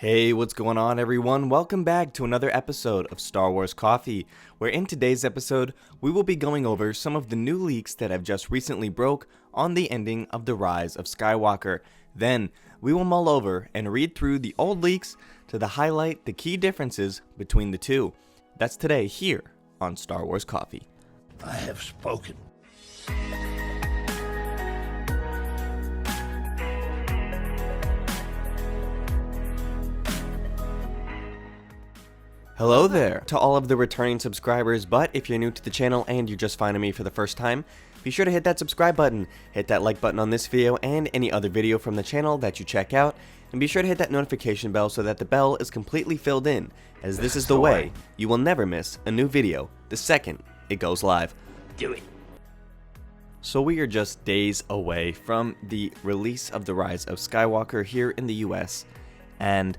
Hey, what's going on everyone? Welcome back to another episode of Star Wars Coffee, where in today's episode, we will be going over some of the new leaks that have just recently broke on the ending of The Rise of Skywalker. Then, we will mull over and read through the old leaks to highlight the key differences between the two. That's today here on Star Wars Coffee. I have spoken. Hello there to all of the returning subscribers, but if you're new to the channel and you're just finding me for the first time, be sure to hit that subscribe button, hit that like button on this video and any other video from the channel that you check out, and be sure to hit that notification bell so that the bell is completely filled in, as this is the way you will never miss a new video the second it goes live. Do it. So we are just days away from the release of The Rise of Skywalker here in the US, and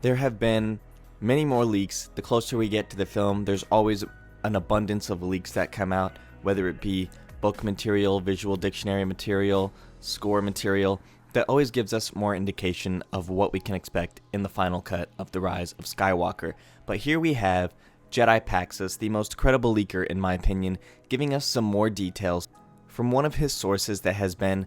there have been many more leaks. The closer we get to the film, there's always an abundance of leaks that come out, whether it be book material, visual dictionary material, score material, that always gives us more indication of what we can expect in the final cut of The Rise of Skywalker. But here we have Jedi Paxos, the most credible leaker in my opinion, giving us some more details from one of his sources that has been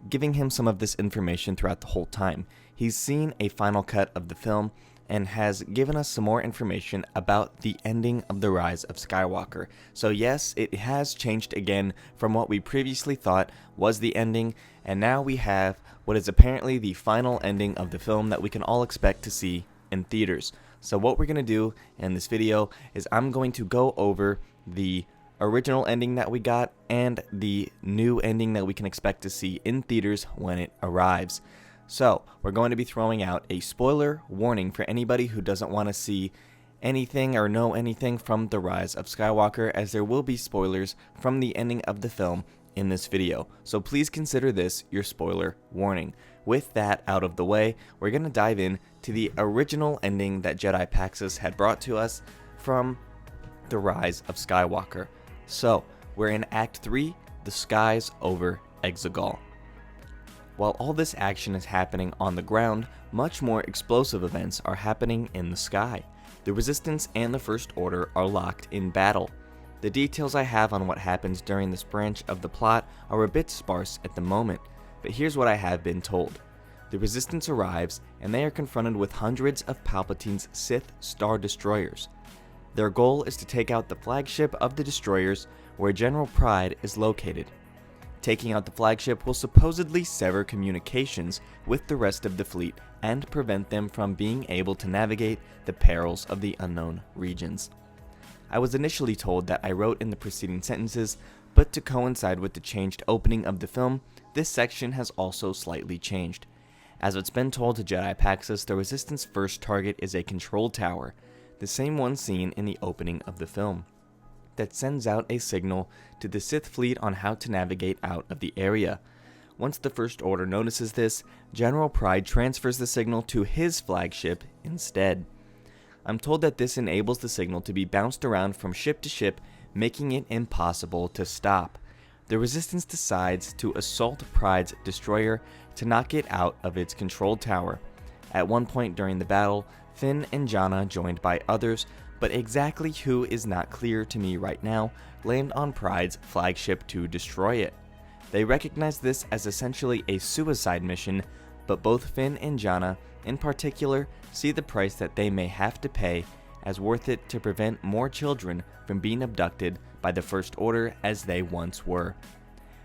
giving him some of this information throughout the whole time. He's seen a final cut of the film and has given us some more information about the ending of The Rise of Skywalker. So yes, it has changed again from what we previously thought was the ending, and now we have what is apparently the final ending of the film that we can all expect to see in theaters. So what we're going to do in this video is I'm going to go over the original ending that we got and the new ending that we can expect to see in theaters when it arrives. So, we're going to be throwing out a spoiler warning for anybody who doesn't want to see anything or know anything from The Rise of Skywalker, as there will be spoilers from the ending of the film in this video. So please consider this your spoiler warning. With that out of the way, we're going to dive in to the original ending that Jedi Paxos had brought to us from The Rise of Skywalker. So, we're in Act 3, The Skies over Exegol. While all this action is happening on the ground, much more explosive events are happening in the sky. The Resistance and the First Order are locked in battle. The details I have on what happens during this branch of the plot are a bit sparse at the moment, but here's what I have been told. The Resistance arrives, and they are confronted with hundreds of Palpatine's Sith Star Destroyers. Their goal is to take out the flagship of the destroyers, where General Pryde is located. Taking out the flagship will supposedly sever communications with the rest of the fleet and prevent them from being able to navigate the perils of the unknown regions. I was initially told that I wrote in the preceding sentences, but to coincide with the changed opening of the film, this section has also slightly changed. As it's been told to Jedi Paxos, the Resistance first target is a control tower, the same one seen in the opening of the film, that sends out a signal to the Sith fleet on how to navigate out of the area. Once the First Order notices this, General Pryde transfers the signal to his flagship instead. I'm told that this enables the signal to be bounced around from ship to ship, making it impossible to stop. The Resistance decides to assault Pryde's destroyer to knock it out of its control tower. At one point during the battle, Finn and Jannah, joined by others, but exactly who is not clear to me right now, land on Pryde's flagship to destroy it. They recognize this as essentially a suicide mission, but both Finn and Jannah, in particular, see the price that they may have to pay as worth it to prevent more children from being abducted by the First Order as they once were.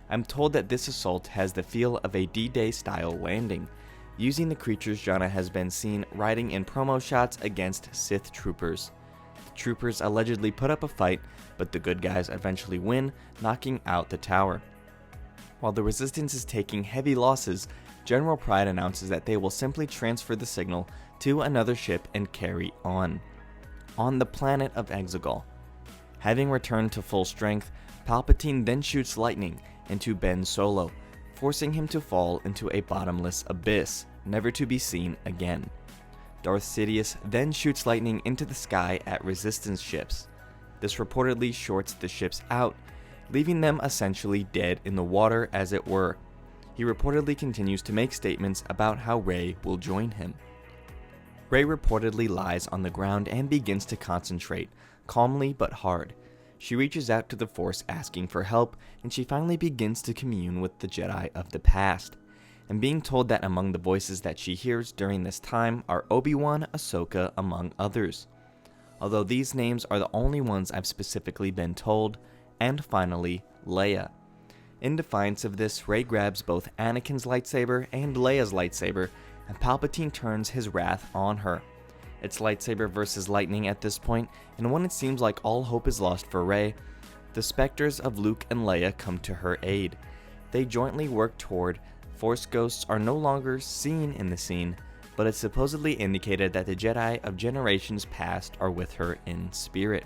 I'm told that this assault has the feel of a D-Day style landing, using the creatures Jannah has been seen riding in promo shots against Sith troopers. Troopers allegedly put up a fight, but the good guys eventually win, knocking out the tower. While the Resistance is taking heavy losses, General Pryde announces that they will simply transfer the signal to another ship and carry on. On the planet of Exegol. Having returned to full strength, Palpatine then shoots lightning into Ben Solo, forcing him to fall into a bottomless abyss, never to be seen again. Darth Sidious then shoots lightning into the sky at Resistance ships. This reportedly shorts the ships out, leaving them essentially dead in the water as it were. He reportedly continues to make statements about how Rey will join him. Rey reportedly lies on the ground and begins to concentrate, calmly but hard. She reaches out to the Force asking for help, and she finally begins to commune with the Jedi of the past. And being told that among the voices that she hears during this time are Obi-Wan, Ahsoka, among others. Although these names are the only ones I've specifically been told. And finally, Leia. In defiance of this, Rey grabs both Anakin's lightsaber and Leia's lightsaber, and Palpatine turns his wrath on her. It's lightsaber versus lightning at this point, and when it seems like all hope is lost for Rey, the specters of Luke and Leia come to her aid. They jointly work toward Force ghosts are no longer seen in the scene, but it's supposedly indicated that the Jedi of generations past are with her in spirit.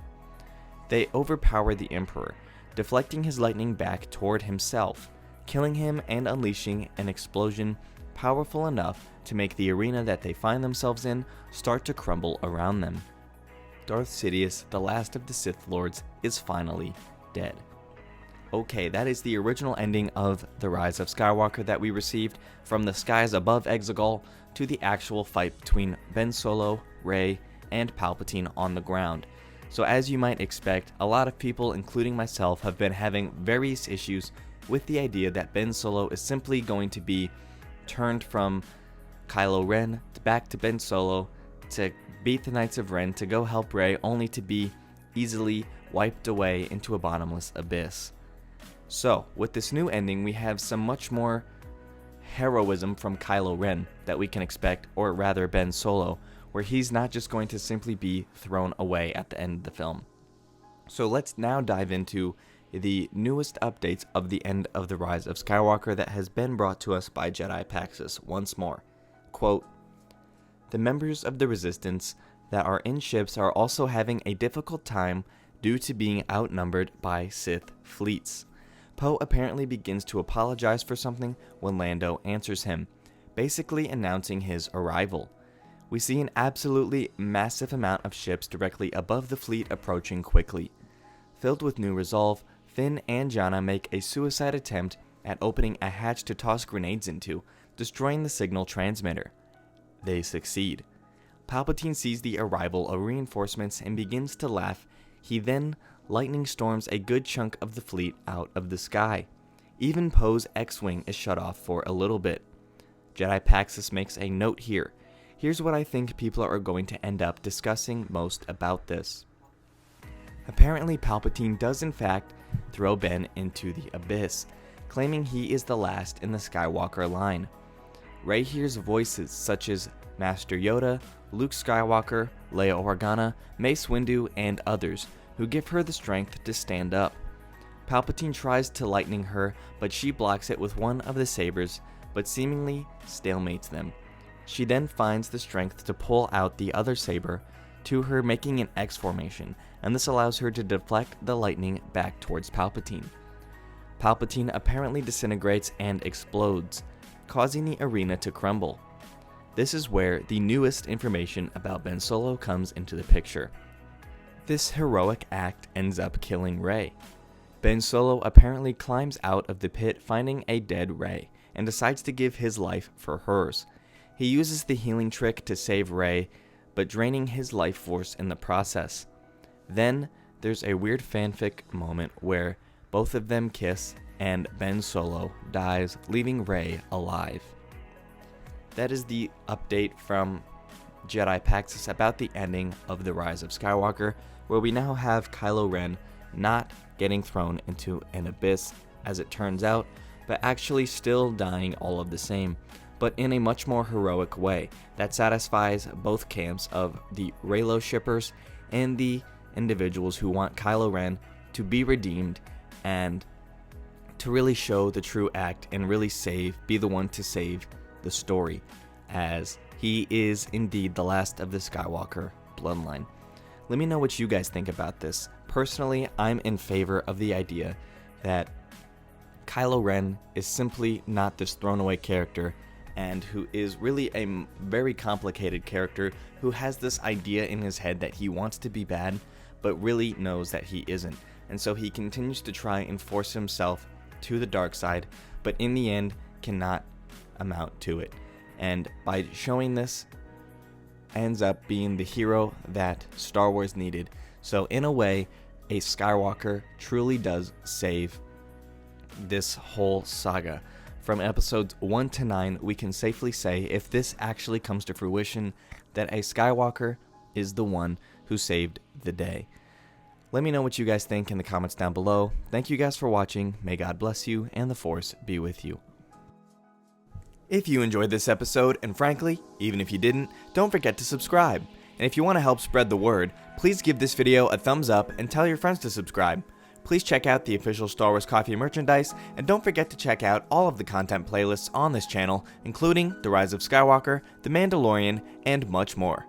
They overpower the Emperor, deflecting his lightning back toward himself, killing him and unleashing an explosion powerful enough to make the arena that they find themselves in start to crumble around them. Darth Sidious, the last of the Sith Lords, is finally dead. Okay, that is the original ending of The Rise of Skywalker that we received from the skies above Exegol to the actual fight between Ben Solo, Rey, and Palpatine on the ground. So as you might expect, a lot of people, including myself, have been having various issues with the idea that Ben Solo is simply going to be turned from Kylo Ren back to Ben Solo to beat the Knights of Ren to go help Rey, only to be easily wiped away into a bottomless abyss. So, with this new ending, we have some much more heroism from Kylo Ren that we can expect, or rather Ben Solo, where he's not just going to simply be thrown away at the end of the film. So let's now dive into the newest updates of the end of The Rise of Skywalker that has been brought to us by Jedi Paxis once more. Quote, "The members of the Resistance that are in ships are also having a difficult time due to being outnumbered by Sith fleets. Poe apparently begins to apologize for something when Lando answers him, basically announcing his arrival. We see an absolutely massive amount of ships directly above the fleet approaching quickly. Filled with new resolve, Finn and Janna make a suicide attempt at opening a hatch to toss grenades into, destroying the signal transmitter. They succeed. Palpatine sees the arrival of reinforcements and begins to laugh. He then lightning storms a good chunk of the fleet out of the sky. Even Poe's X-Wing is shut off for a little bit. Jedi Paxis makes a note here. Here's what I think people are going to end up discussing most about this. Apparently Palpatine does in fact throw Ben into the abyss, claiming he is the last in the Skywalker line. Rey hears voices such as Master Yoda, Luke Skywalker, Leia Organa, Mace Windu, and others, who give her the strength to stand up. Palpatine tries to lightning her, but she blocks it with one of the sabers, but seemingly stalemates them. She then finds the strength to pull out the other saber to her, making an X formation, and this allows her to deflect the lightning back towards Palpatine. Palpatine apparently disintegrates and explodes, causing the arena to crumble. This is where the newest information about Ben Solo comes into the picture. This heroic act ends up killing Rey. Ben Solo apparently climbs out of the pit, finding a dead Rey, and decides to give his life for hers. He uses the healing trick to save Rey, but draining his life force in the process. Then there's a weird fanfic moment where both of them kiss and Ben Solo dies, leaving Rey alive. That is the update from Jedi Paxis about the ending of The Rise of Skywalker, where we now have Kylo Ren not getting thrown into an abyss, as it turns out, but actually still dying all of the same, but in a much more heroic way that satisfies both camps of the Reylo shippers and the individuals who want Kylo Ren to be redeemed and to really show the true act and really be the one to save the story, as he is indeed the last of the Skywalker bloodline. Let me know what you guys think about this. Personally, I'm in favor of the idea that Kylo Ren is simply not this thrown away character, and who is really a very complicated character who has this idea in his head that he wants to be bad, but really knows that he isn't. And so he continues to try and force himself to the dark side, but in the end cannot amount to it. And by showing this, ends up being the hero that Star Wars needed. So in a way, a Skywalker truly does save this whole saga. From episodes 1 to 9, we can safely say, if this actually comes to fruition, that a Skywalker is the one who saved the day. Let me know what you guys think in the comments down below. Thank you guys for watching. May God bless you and the Force be with you. If you enjoyed this episode, and frankly, even if you didn't, don't forget to subscribe. And if you want to help spread the word, please give this video a thumbs up and tell your friends to subscribe. Please check out the official Star Wars Coffee merchandise, and don't forget to check out all of the content playlists on this channel, including The Rise of Skywalker, The Mandalorian, and much more.